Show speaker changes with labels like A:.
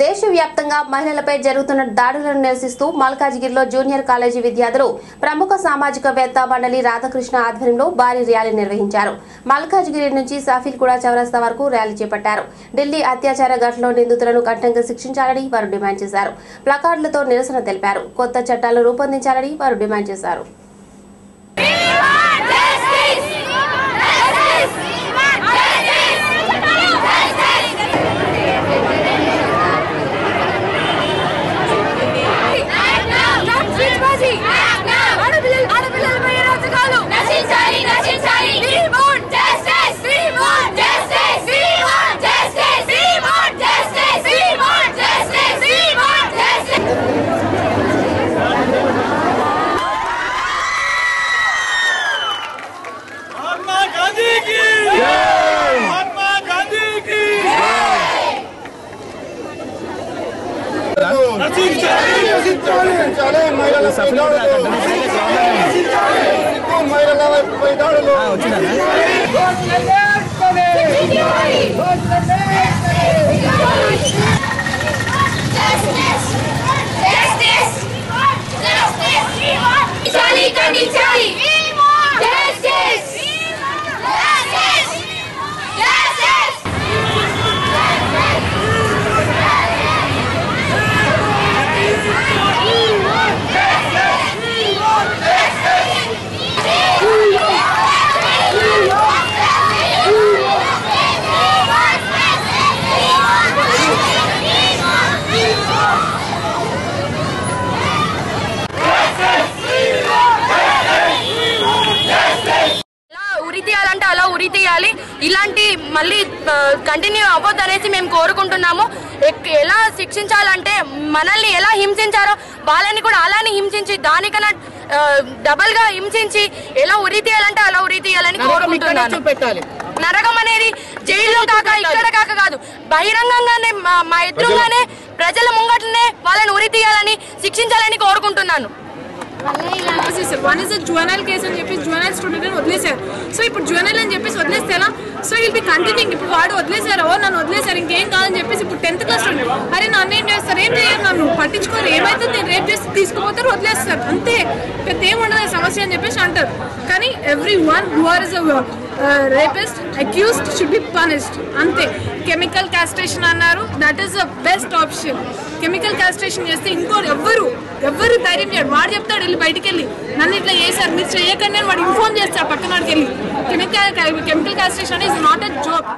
A: దేశవ్యాప్తంగా మహిళలపై జరుగుతున్న దాడులను నిరసిస్తూ మల్కాజిగిరిలో జూనియర్ కాలేజీ విద్యార్థులు ప్రముఖ సామాజికవేత్త మండలి రాధాకృష్ణ ఆధ్వర్యంలో భారీ ర్యాలీ నిర్వహించారు. మల్కాజిగిరి నుంచి సాఫీల్గూడ చౌరస్తా వరకు ర్యాలీ చేపట్టారు. ఢిల్లీ అత్యాచార ఘటనలో నిందితులను కఠినంగా శిక్షించాలని వారు డిమాండ్ చేశారు. ప్లకార్డులతో నిరసన తెలిపారు. కొత్త చట్టాలు రూపొందించాలని వారు డిమాండ్ చేశారు.
B: అలా ఉరి తీయాలి. ఇలాంటి మళ్ళీ కంటిన్యూ అవ్వద్దు అనేసి మేము కోరుకుంటున్నాము. ఎలా శిక్షించాలంటే మనల్ని ఎలా హింసించారో వాళ్ళని కూడా అలానే హింసించి దానికన్నా డబల్ గా హింసించి ఎలా ఉరి తీయాలంటే అలా ఉరి తీయాలని కోరుకుంటున్నాను. నరకం అనేది జైల్లో కాక ఇక్కడ కాక కాదు, బహిరంగంగానే మా ఎదురుగానే ప్రజల ముంగట్లనే వాళ్ళని ఉరి తీయాలని శిక్షించాలని కోరుకుంటున్నాను.
C: వన్ ఇస్ జువెనైల్ కేసు అని చెప్పి జువెనైల్ స్టూడెంట్ అని వదిలేశారు. సో ఇప్పుడు జువెనైల్ అని చెప్పేసి వదిలేస్తే ఎలా? So will be continuing. ఇప్పుడు వాడు వదిలేశారు, నన్ను వదిలేశారు, ఇంకేం కాదని చెప్పేసి ఇప్పుడు 10th క్లాస్ స్టూడెంట్ అరే నన్ను ఏం చేస్తారు, ఏం చేయరు, నన్ను పట్టించుకోరు, ఏమైతే నేను రేప్ చేసి తీసుకుపోతారు, వదిలేస్తారు, అంతే, పెద్ద ఏముండదు సమస్య అని చెప్పేసి అంటారు. కానీ everyone who are is rapist accused should be punished, అంతే. కెమికల్ కాస్ట్రేషన్ అన్నారు, that is the best option. Chemical castration చేస్తే ఎవరు ధైర్యం చేయడు. వాడు చెప్తాడు వెళ్ళి బయటికి వెళ్ళి నన్ను ఇట్లా చేశారు మీరు చేయకండి అని వాడు ఇన్ఫార్మ్ చేస్తాడు పక్కన వాడికి వెళ్ళి. Chemical castration is not a joke.